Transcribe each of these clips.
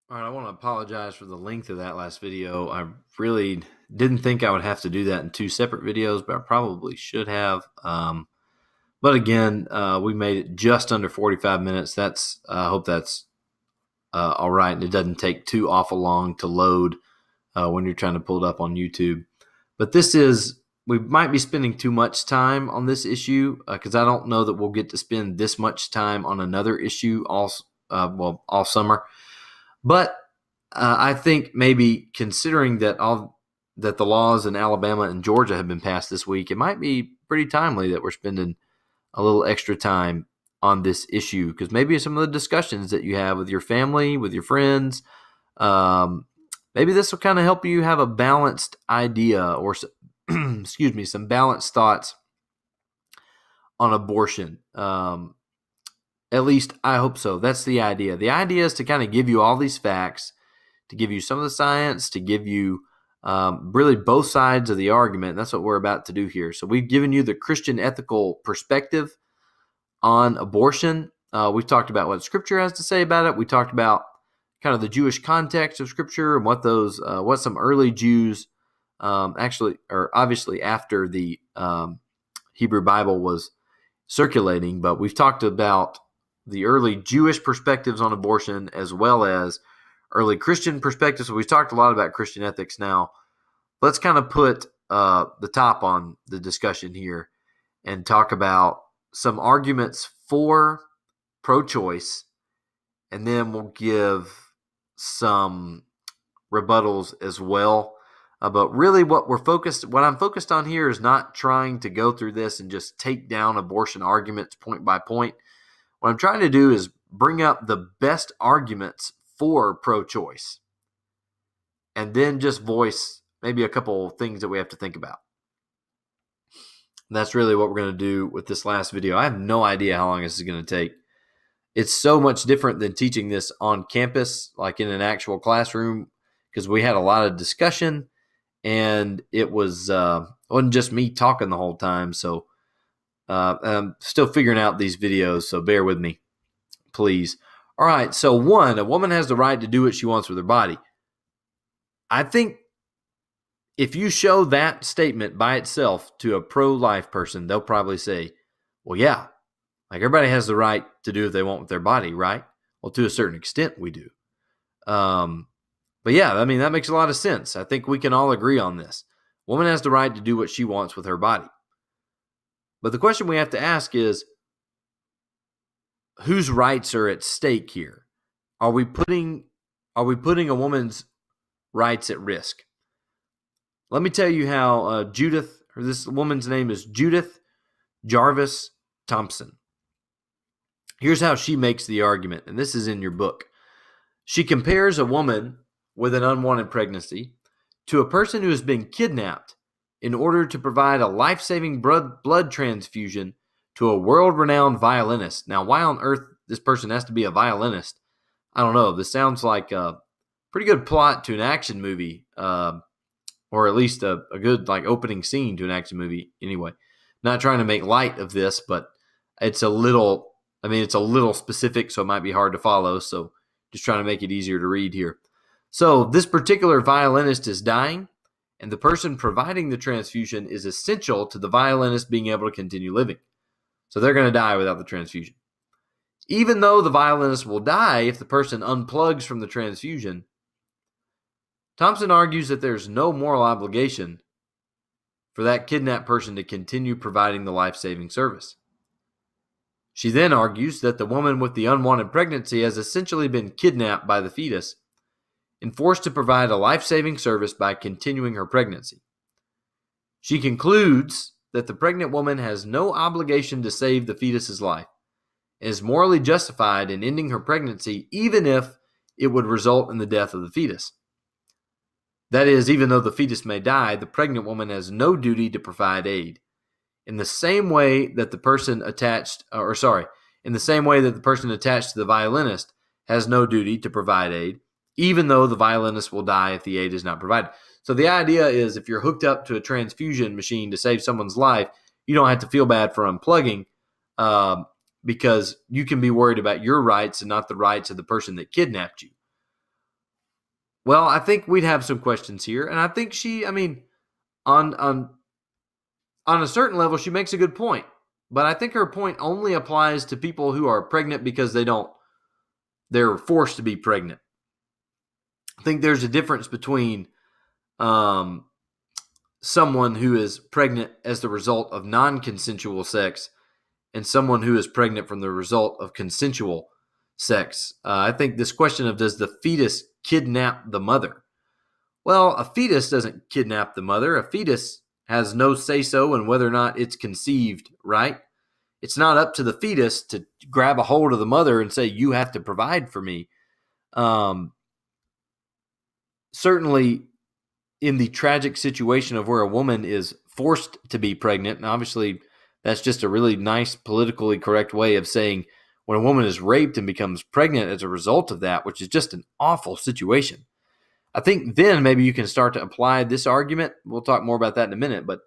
All right, I want to apologize for the length of that last video. I really didn't think I would have to do that in two separate videos, but I probably should have. But again, we made it just under 45 minutes. I hope that's all right, and it doesn't take too awful long to load when you're trying to pull it up on YouTube. But we might be spending too much time on this issue because I don't know that we'll get to spend this much time on another issue all summer. But I think maybe considering that the laws in Alabama and Georgia have been passed this week, it might be pretty timely that we're spending a little extra time on this issue, because maybe some of the discussions that you have with your family, with your friends, maybe this will kind of help you have a balanced idea or excuse me, some balanced thoughts on abortion. At least I hope so. That's the idea. The idea is to kind of give you all these facts, to give you some of the science, to give you really both sides of the argument. That's what we're about to do here. So we've given you the Christian ethical perspective on abortion. We've talked about what Scripture has to say about it. We talked about kind of the Jewish context of Scripture and what some early Jews obviously after the Hebrew Bible was circulating, but we've talked about the early Jewish perspectives on abortion as well as early Christian perspectives. So we've talked a lot about Christian ethics now. Let's kind of put the top on the discussion here and talk about some arguments for pro-choice, and then we'll give some rebuttals as well. But really what I'm focused on here is not trying to go through this and just take down abortion arguments point by point. What I'm trying to do is bring up the best arguments for pro-choice and then just voice maybe a couple things that we have to think about. That's really what we're going to do with this last video. I have no idea how long this is going to take. It's so much different than teaching this on campus, like in an actual classroom, because we had a lot of discussion and it wasn't just me talking the whole time. So I'm still figuring out these videos, so bear with me, please. All right, so one, a woman has the right to do what she wants with her body. I think if you show that statement by itself to a pro-life person, they'll probably say, well, yeah, like everybody has the right to do what they want with their body, right? Well, to a certain extent, we do. But yeah, I mean, that makes a lot of sense. I think we can all agree on this. Woman has the right to do what she wants with her body. But the question we have to ask is, whose rights are at stake here? Are we putting a woman's rights at risk? Let me tell you how this woman's name is Judith Jarvis Thompson. Here's how she makes the argument, and this is in your book. She compares a woman with an unwanted pregnancy to a person who has been kidnapped in order to provide a life-saving blood transfusion to a world-renowned violinist. Now, why on earth this person has to be a violinist, I don't know. This sounds like a pretty good plot to an action movie, or at least a good opening scene to an action movie anyway. Not trying to make light of this, but it's a little specific, so it might be hard to follow. So just trying to make it easier to read here. So this particular violinist is dying, and the person providing the transfusion is essential to the violinist being able to continue living. So they're going to die without the transfusion. Even though the violinist will die if the person unplugs from the transfusion, Thompson argues that there's no moral obligation for that kidnapped person to continue providing the life-saving service. She then argues that the woman with the unwanted pregnancy has essentially been kidnapped by the fetus and forced to provide a life-saving service by continuing her pregnancy. She concludes that the pregnant woman has no obligation to save the fetus's life and is morally justified in ending her pregnancy even if it would result in the death of the fetus. That is, even though the fetus may die, the pregnant woman has no duty to provide aid. In the same way that the person attached to the violinist has no duty to provide aid, even though the violinist will die if the aid is not provided. So the idea is, if you're hooked up to a transfusion machine to save someone's life, you don't have to feel bad for unplugging, because you can be worried about your rights and not the rights of the person that kidnapped you. Well, I think we'd have some questions here, and I think on on a certain level, she makes a good point. But I think her point only applies to people who are pregnant because they're forced to be pregnant. I think there's a difference between someone who is pregnant as the result of non-consensual sex and someone who is pregnant from the result of consensual sex. I think this question of does the fetus kidnap the mother? Well, a fetus doesn't kidnap the mother. A fetus has no say-so in whether or not it's conceived, right? It's not up to the fetus to grab a hold of the mother and say, you have to provide for me. Certainly, in the tragic situation of where a woman is forced to be pregnant, and obviously that's just a really nice politically correct way of saying when a woman is raped and becomes pregnant as a result of that, which is just an awful situation. I think then maybe you can start to apply this argument. We'll talk more about that in a minute, but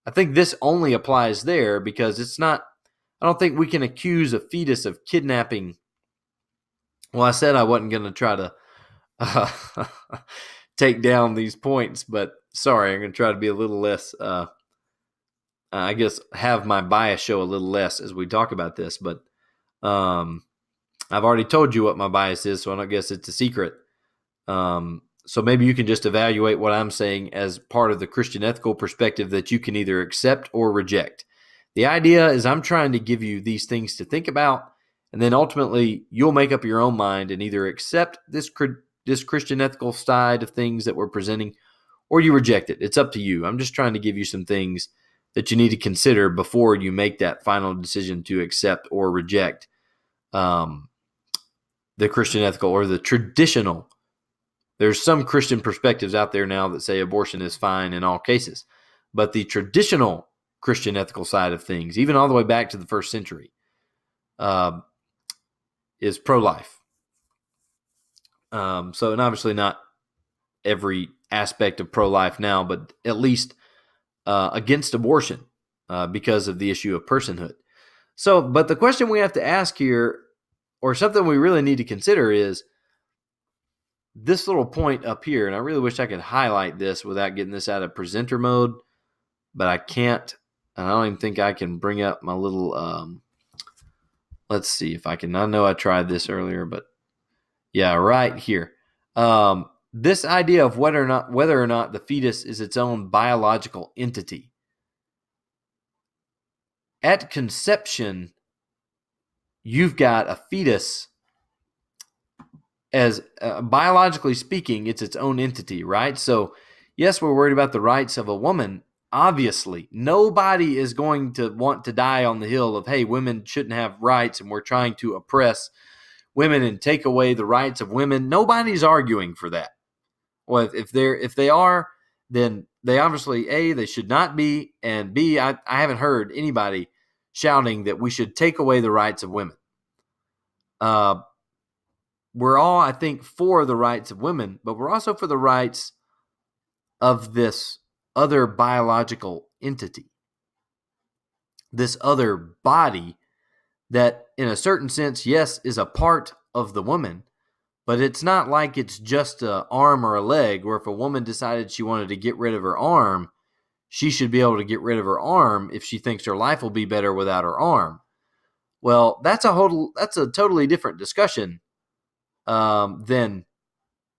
I think this only applies there because I don't think we can accuse a fetus of kidnapping. Well, I said I wasn't going to try to take down these points, but sorry, I'm going to try to be a little less, I guess, have my bias show a little less as we talk about this. But I've already told you what my bias is, so I don't guess it's a secret. So maybe you can just evaluate what I'm saying as part of the Christian ethical perspective that you can either accept or reject. The idea is I'm trying to give you these things to think about, and then ultimately you'll make up your own mind and either accept this Christian ethical side of things that we're presenting, or you reject it. It's up to you. I'm just trying to give you some things that you need to consider before you make that final decision to accept or reject the Christian ethical or the traditional. There's some Christian perspectives out there now that say abortion is fine in all cases, but the traditional Christian ethical side of things, even all the way back to the first century, is pro-life. And obviously not every aspect of pro-life now, but at least against abortion because of the issue of personhood. So, but the question we have to ask here, or something we really need to consider, is this little point up here, and I really wish I could highlight this without getting this out of presenter mode, but I can't. And I don't even think I can bring up my little, let's see if I can. I know I tried this earlier, but yeah, right here. This idea of whether or not the fetus is its own biological entity. At conception, you've got a fetus as biologically speaking, it's its own entity, right? So yes, we're worried about the rights of a woman. Obviously, nobody is going to want to die on the hill of, hey, women shouldn't have rights and we're trying to oppress women and take away the rights of women. Nobody's arguing for that. Well, if they are, then they obviously, A, they should not be, and B, I haven't heard anybody shouting that we should take away the rights of women. We're all, I think, for the rights of women, but we're also for the rights of this other biological entity, this other body that, in a certain sense, yes, is a part of the woman, but it's not like it's just an arm or a leg, where if a woman decided she wanted to get rid of her arm, she should be able to get rid of her arm if she thinks her life will be better without her arm. Well, that's a totally different discussion than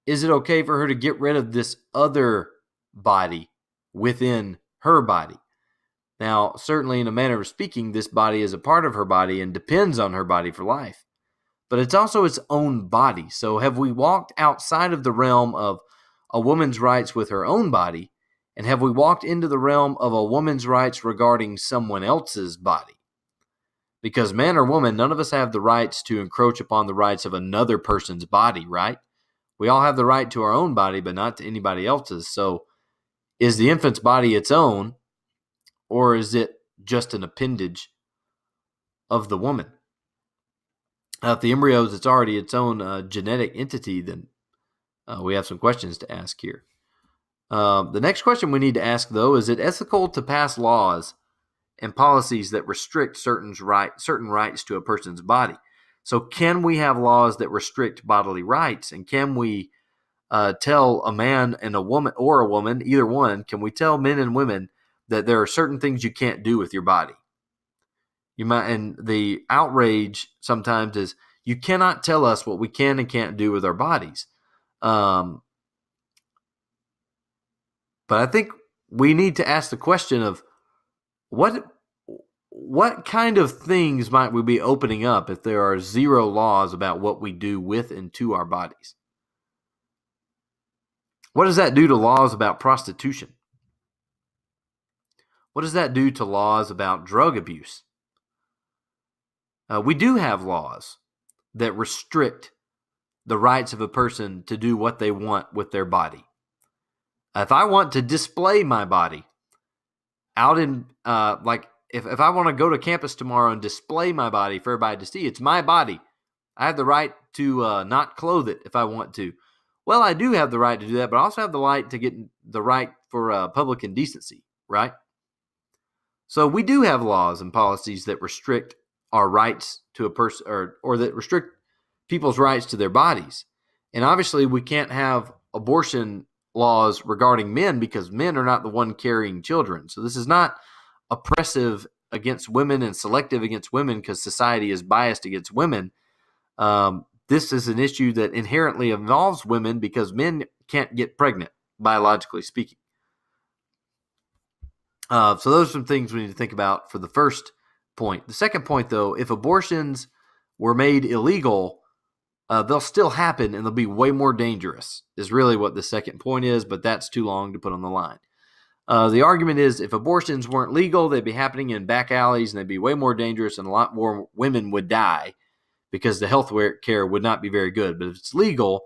is it okay for her to get rid of this other body within her body? Now, certainly in a manner of speaking, this body is a part of her body and depends on her body for life. But it's also its own body. So have we walked outside of the realm of a woman's rights with her own body? And have we walked into the realm of a woman's rights regarding someone else's body? Because man or woman, none of us have the rights to encroach upon the rights of another person's body, right? We all have the right to our own body, but not to anybody else's. So is the infant's body its own, or is it just an appendage of the woman? If the embryo is already its own genetic entity, then we have some questions to ask here. The next question we need to ask, though, is it ethical to pass laws and policies that restrict certain rights to a person's body? So can we have laws that restrict bodily rights, and can we tell a man and a woman, or a woman, either one, can we tell men and women that there are certain things you can't do with your body? You might, and the outrage sometimes is you cannot tell us what we can and can't do with our bodies. But I think we need to ask the question of what kind of things might we be opening up if there are zero laws about what we do with and to our bodies? What does that do to laws about prostitution? What does that do to laws about drug abuse? We do have laws that restrict the rights of a person to do what they want with their body. If I want to display my body out in, if I want to go to campus tomorrow and display my body for everybody to see, it's my body. I have the right to not clothe it if I want to. Well, I do have the right to do that, but I also have the right to get the right for public indecency, right? So we do have laws and policies that restrict our rights to a person, or that restrict people's rights to their bodies. And obviously we can't have abortion laws regarding men because men are not the one carrying children. So this is not oppressive against women and selective against women because society is biased against women. This is an issue that inherently involves women because men can't get pregnant, biologically speaking. So those are some things we need to think about for the first point. The second point, though, if abortions were made illegal, they'll still happen and they'll be way more dangerous, is really what the second point is, but that's too long to put on the line. The argument is if abortions weren't legal, they'd be happening in back alleys and they'd be way more dangerous and a lot more women would die because the health care would not be very good. But if it's legal,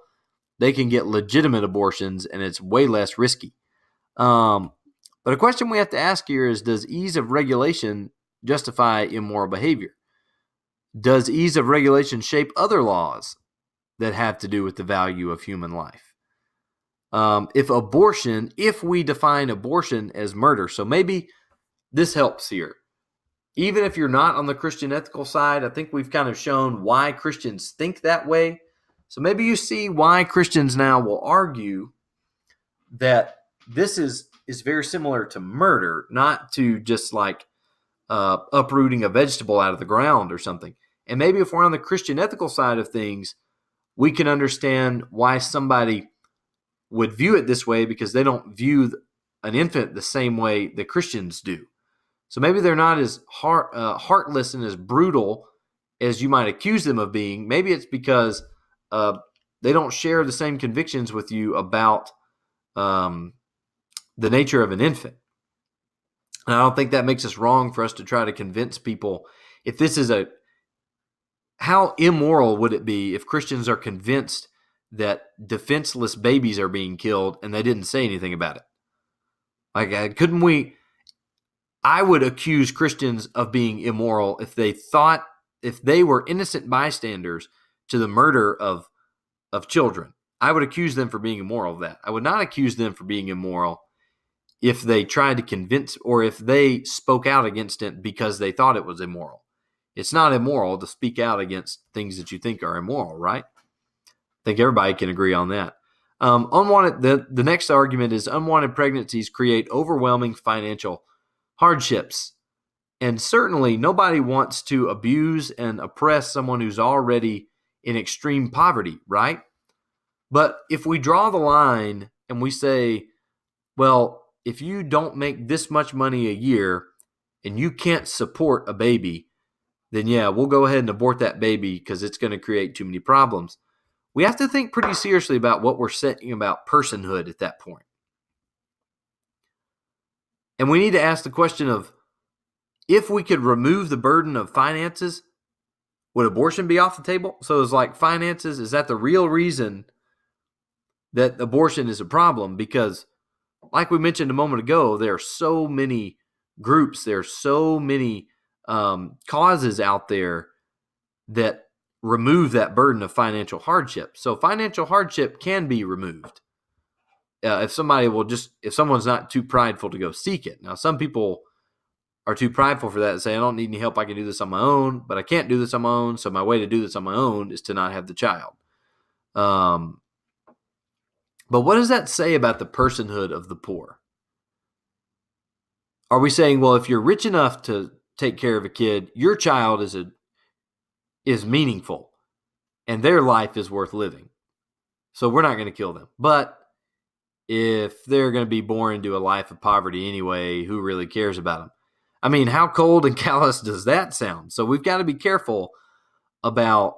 they can get legitimate abortions and it's way less risky. But a question we have to ask here is, does ease of regulation justify immoral behavior? Does ease of regulation shape other laws that have to do with the value of human life? If we define abortion as murder, so maybe this helps here. Even if you're not on the Christian ethical side, I think we've kind of shown why Christians think that way. So maybe you see why Christians now will argue that this is very similar to murder, not to just like uprooting a vegetable out of the ground or something. And maybe if we're on the Christian ethical side of things, we can understand why somebody would view it this way because they don't view an infant the same way that Christians do. So maybe they're not as heartless and as brutal as you might accuse them of being. Maybe it's because they don't share the same convictions with you about the nature of an infant. And I don't think that makes us wrong for us to try to convince people. If this is how immoral would it be if Christians are convinced that defenseless babies are being killed and they didn't say anything about it? Like, couldn't we? I would accuse Christians of being immoral if they were innocent bystanders to the murder of children. I would accuse them for being immoral of that. I would not accuse them for being immoral if they tried to convince or if they spoke out against it because they thought it was immoral. It's not immoral to speak out against things that you think are immoral, right? I think everybody can agree on that. The next argument is unwanted pregnancies create overwhelming financial hardships. And certainly nobody wants to abuse and oppress someone who's already in extreme poverty, right? But if we draw the line and we say, well, if you don't make this much money a year and you can't support a baby, then yeah, we'll go ahead and abort that baby because it's going to create too many problems. We have to think pretty seriously about what we're saying about personhood at that point. And we need to ask the question of, if we could remove the burden of finances, would abortion be off the table? So it's like finances, is that the real reason that abortion is a problem? Because like we mentioned a moment ago, there are so many groups, there are so many causes out there that remove that burden of financial hardship. So financial hardship can be removed if someone's not too prideful to go seek it. Now, some people are too prideful for that and say, I don't need any help, I can do this on my own, but I can't do this on my own, so my way to do this on my own is to not have the child. But what does that say about the personhood of the poor? Are we saying, well, if you're rich enough to take care of a kid, your child is meaningful and their life is worth living, so we're not going to kill them? But if they're going to be born into a life of poverty anyway, who really cares about them? I mean, how cold and callous does that sound? So we've got to be careful about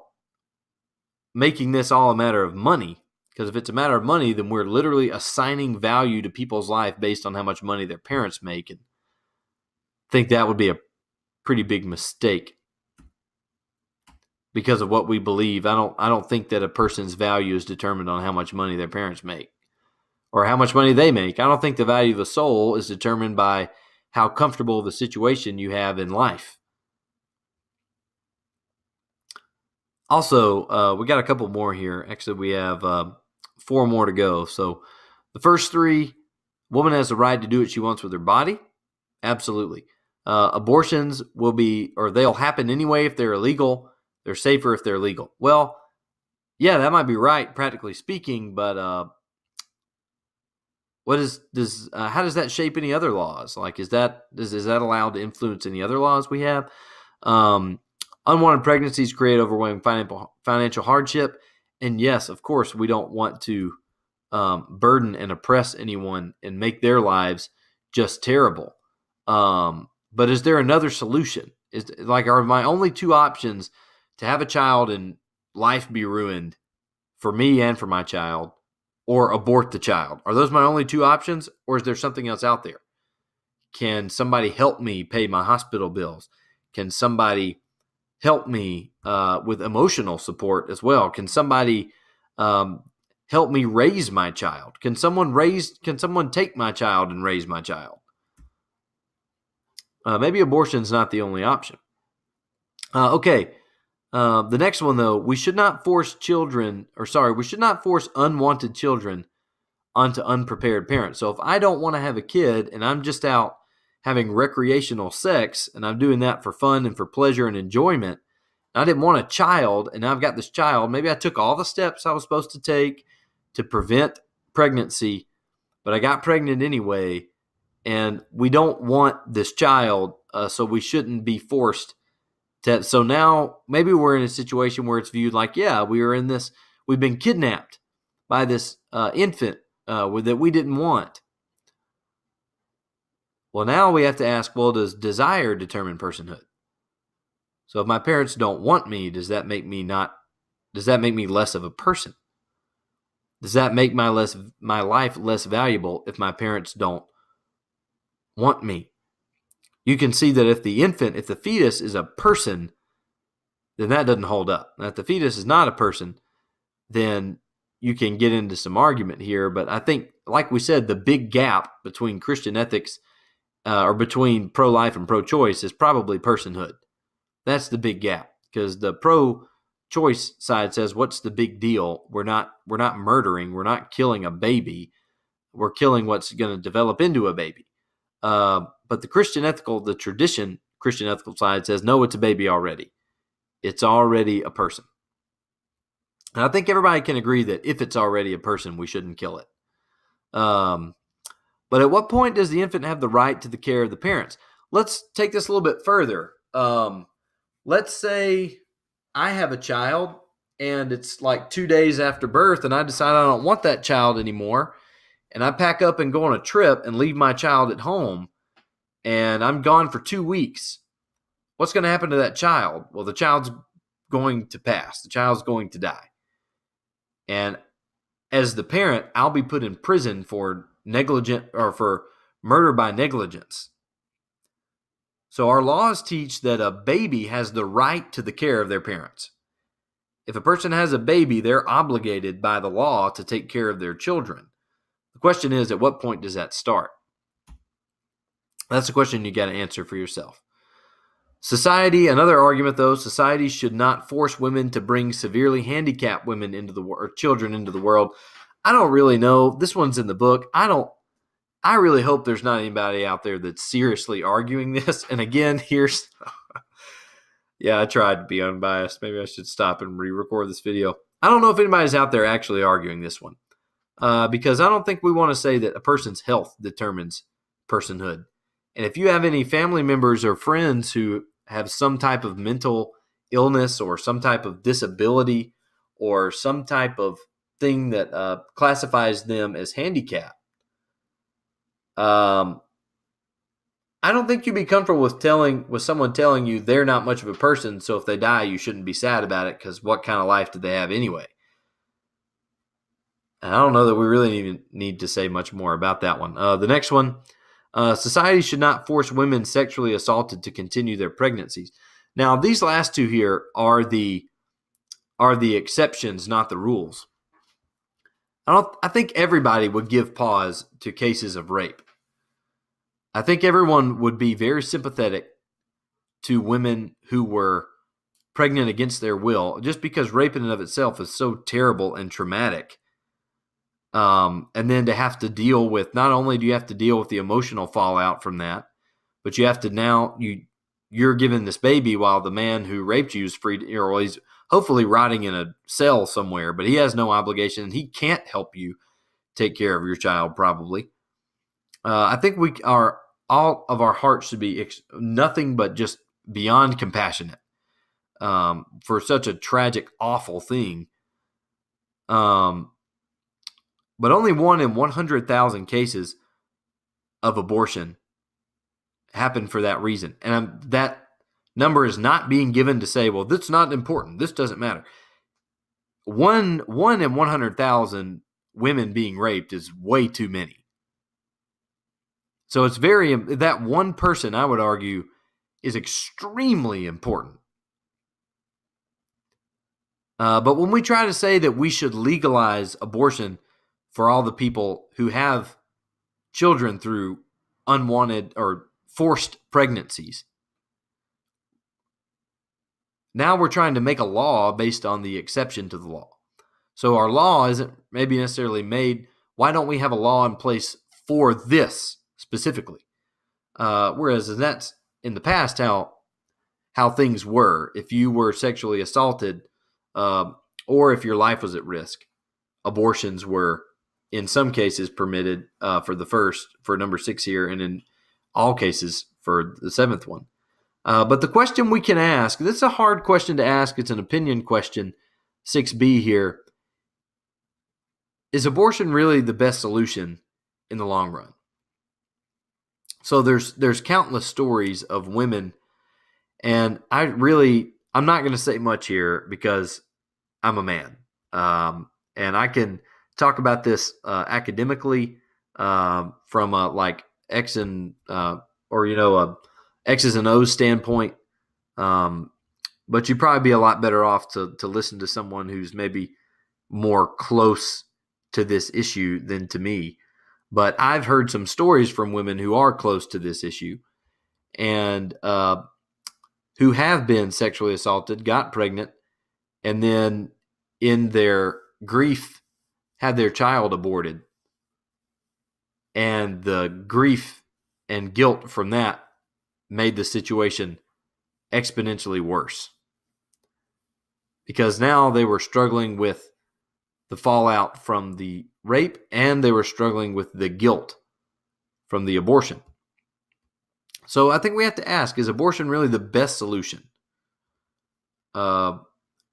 making this all a matter of money, because if it's a matter of money, then we're literally assigning value to people's life based on how much money their parents make, and I think that would be a pretty big mistake because of what we believe. I don't think that a person's value is determined on how much money their parents make or how much money they make. I don't think the value of a soul is determined by how comfortable the situation you have in life. Also, we got a couple more here. Actually, we have 4 more to go. So the first 3, woman has the right to do what she wants with her body. Absolutely. Abortions they'll happen anyway if they're illegal. They're safer if they're legal. Well, yeah, that might be right, practically speaking, but how does that shape any other laws? Like, is that allowed to influence any other laws we have? Unwanted pregnancies create overwhelming financial hardship, and yes, of course, we don't want to burden and oppress anyone and make their lives just terrible. But is there another solution? Are my only 2 options to have a child and life be ruined for me and for my child, or abort the child? Are those my only 2 options, or is there something else out there? Can somebody help me pay my hospital bills? Can somebody help me with emotional support as well? Can somebody help me raise my child? Can someone take my child and raise my child? Maybe abortion is not the only option. Okay. The next one, though, we should not force unwanted children onto unprepared parents. So if I don't want to have a kid and I'm just out having recreational sex and I'm doing that for fun and for pleasure and enjoyment, I didn't want a child, and I've got this child. Maybe I took all the steps I was supposed to take to prevent pregnancy, but I got pregnant anyway, and we don't want this child, so we shouldn't be forced to. So now maybe we're in a situation where it's viewed like, yeah, we've been kidnapped by this infant that we didn't want. Well, now we have to ask, well, does desire determine personhood? So if my parents don't want me, does that make me less of a person? Does that make my life less valuable if my parents don't want me? You can see that if the fetus is a person, then that doesn't hold up. Now, if the fetus is not a person, then you can get into some argument here. But I think, like we said, the big gap between Christian ethics or between pro-life and pro-choice is probably personhood. That's the big gap, because the pro-choice side says, what's the big deal? We're not murdering. We're not killing a baby. We're killing what's going to develop into a baby. But the Christian ethical side says, no, it's a baby already. It's already a person. And I think everybody can agree that if it's already a person, we shouldn't kill it. But at what point does the infant have the right to the care of the parents? Let's take this a little bit further. Let's say I have a child and it's like 2 days after birth and I decide I don't want that child anymore. And I pack up and go on a trip and leave my child at home and I'm gone for 2 weeks. What's going to happen to that child? Well, the child's going to pass. The child's going to die. And as the parent, I'll be put in prison for for murder by negligence. So our laws teach that a baby has the right to the care of their parents. If a person has a baby, they're obligated by the law to take care of their children. The question is, at what point does that start? That's a question you got to answer for yourself. Another argument though, society should not force women to bring severely handicapped women or children into the world. I don't really know. This one's in the book. I really hope there's not anybody out there that's seriously arguing this. And again, I tried to be unbiased. Maybe I should stop and re-record this video. I don't know if anybody's out there actually arguing this one. because I don't think we want to say that a person's health determines personhood. And if you have any family members or friends who have some type of mental illness or some type of disability or some type of thing that classifies them as handicapped, I don't think you'd be comfortable with someone telling you they're not much of a person, so if they die, you shouldn't be sad about it because what kind of life did they have anyway? And I don't know that we really even need to say much more about that one. The next one, society should not force women sexually assaulted to continue their pregnancies. Now, these last two here are the exceptions, not the rules. I think everybody would give pause to cases of rape. I think everyone would be very sympathetic to women who were pregnant against their will, just because rape in and of itself is so terrible and traumatic. And then to have to deal with, not only do you have to deal with the emotional fallout from that, but you have to you're giving this baby while the man who raped you is free, or he's hopefully rotting in a cell somewhere, but he has no obligation and he can't help you take care of your child probably. I think all of our hearts should be nothing but just beyond compassionate for such a tragic, awful thing. But only 1 in 100,000 cases of abortion happen for that reason. And that number is not being given to say, well, that's not important. This doesn't matter. 1 in 100,000 women being raped is way too many. So it's that one person, I would argue, is extremely important. But when we try to say that we should legalize abortion for all the people who have children through unwanted or forced pregnancies, now we're trying to make a law based on the exception to the law. So our law isn't maybe necessarily made. Why don't we have a law in place for this specifically? Whereas that's in the past how things were. If you were sexually assaulted, or if your life was at risk, abortions were in some cases permitted for number 6 here, and in all cases for the 7th one. But the question we can ask, this is a hard question to ask. It's an opinion question. 6B here. Is abortion really the best solution in the long run? So there's countless stories of women, and I'm not going to say much here because I'm a man, and I can talk about this academically from like X and a X's and O's standpoint. But you'd probably be a lot better off to listen to someone who's maybe more close to this issue than to me. But I've heard some stories from women who are close to this issue and who have been sexually assaulted, got pregnant, and then in their grief had their child aborted. And the grief and guilt from that made the situation exponentially worse. Because now they were struggling with the fallout from the rape, and they were struggling with the guilt from the abortion. So I think we have to ask, is abortion really the best solution?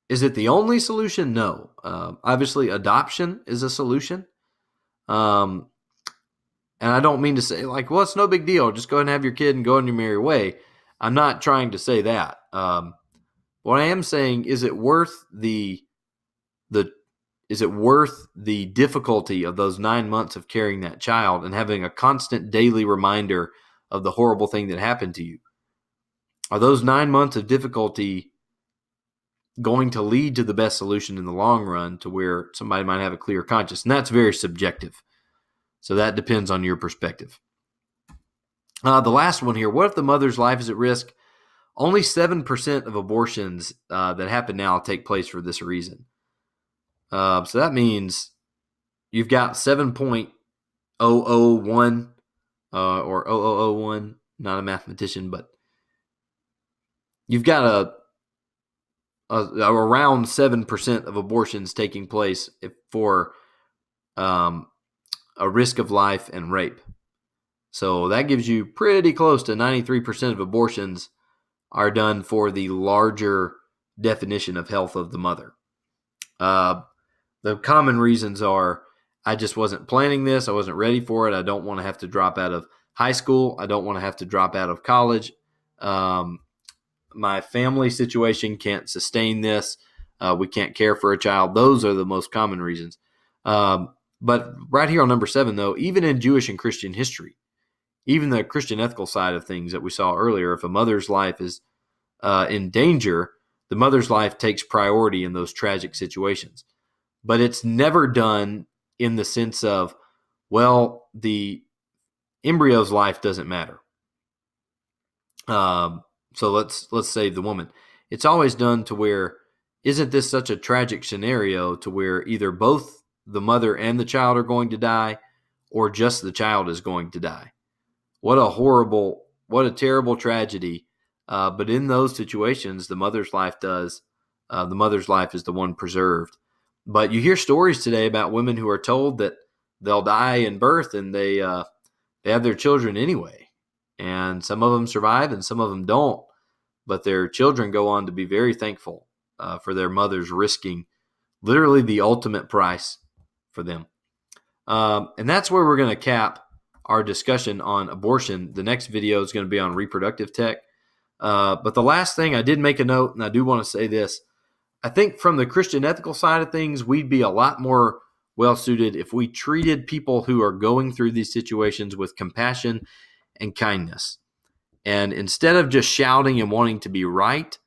Is it the only solution? No. Obviously, adoption is a solution. And I don't mean to say like, well, it's no big deal. Just go ahead and have your kid and go on your merry way. I'm not trying to say that. What I am saying, is it worth the difficulty of those 9 months of carrying that child and having a constant daily reminder of the horrible thing that happened to you? Are those 9 months of difficulty going to lead to the best solution in the long run, to where somebody might have a clear conscience? And that's very subjective. So that depends on your perspective. The last one here, what if the mother's life is at risk? Only 7% of abortions that happen now take place for this reason. So that means you've got 7.001 or 0001, not a mathematician, but you've got around 7% of abortions taking place for a risk of life and rape. So that gives you pretty close to 93% of abortions are done for the larger definition of health of the mother. The common reasons are, I just wasn't planning this. I wasn't ready for it. I don't want to have to drop out of high school. I don't want to have to drop out of college. My family situation can't sustain this. We can't care for a child. Those are the most common reasons. But right here on number 7, though, even in Jewish and Christian history, even the Christian ethical side of things that we saw earlier, if a mother's life is in danger, the mother's life takes priority in those tragic situations. But it's never done in the sense of, well, the embryo's life doesn't matter. So let's save the woman. It's always done to where, isn't this such a tragic scenario to where either both the mother and the child are going to die, or just the child is going to die? What a terrible tragedy. But in those situations, the mother's life is the one preserved. But you hear stories today about women who are told that they'll die in birth, and they have their children anyway. And some of them survive and some of them don't. But their children go on to be very thankful for their mothers risking literally the ultimate price for them. And that's where we're going to cap our discussion on abortion. The next video is going to be on reproductive tech. But the last thing, I did make a note, and I do want to say this. I think from the Christian ethical side of things, we'd be a lot more well-suited if we treated people who are going through these situations with compassion and kindness. And instead of just shouting and wanting to be right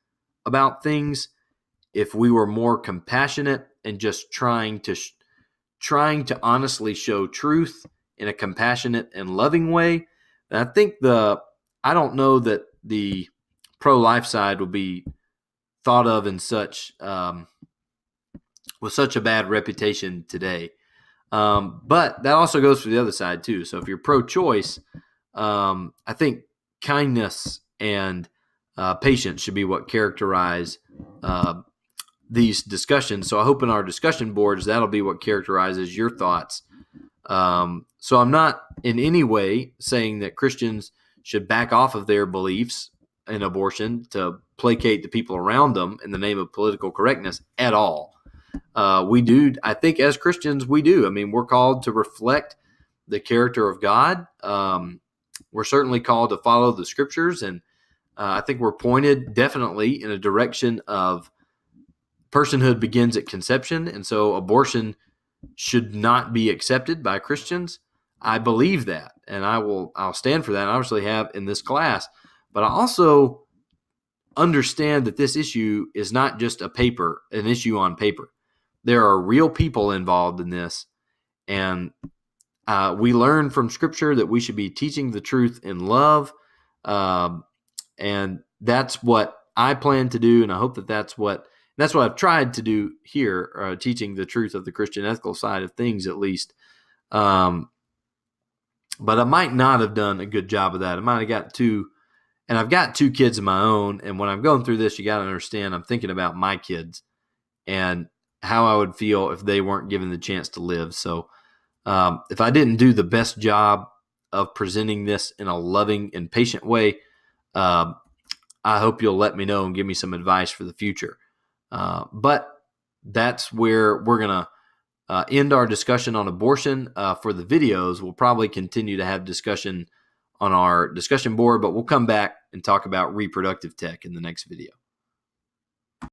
about things, if we were more compassionate and just trying to honestly show truth in a compassionate and loving way, then I think I don't know that the pro-life side will be thought of in such with such a bad reputation today. But that also goes for the other side too. So if you're pro-choice, I think kindness and patience should be what characterize these discussions. So I hope in our discussion boards, that'll be what characterizes your thoughts. So I'm not in any way saying that Christians should back off of their beliefs in abortion to placate the people around them in the name of political correctness at all. We do, I think as Christians, we do. I mean, we're called to reflect the character of God. We're certainly called to follow the scriptures. And I think we're pointed definitely in a direction of personhood begins at conception. And so abortion should not be accepted by Christians. I believe that, and I'll stand for that. I obviously have in this class, but I also understand that this issue is not just an issue on paper. There are real people involved in this, and we learn from Scripture that we should be teaching the truth in love, and that's what I plan to do, and I hope that's what I've tried to do here, teaching the truth of the Christian ethical side of things, at least. But I might not have done a good job of that. I might have got and I've got 2 kids of my own, and when I'm going through this, you got to understand I'm thinking about my kids and how I would feel if they weren't given the chance to live. So if I didn't do the best job of presenting this in a loving and patient way, I hope you'll let me know and give me some advice for the future. But that's where we're going to end our discussion on abortion. For the videos, we'll probably continue to have discussion on our discussion board, but we'll come back and talk about reproductive tech in the next video.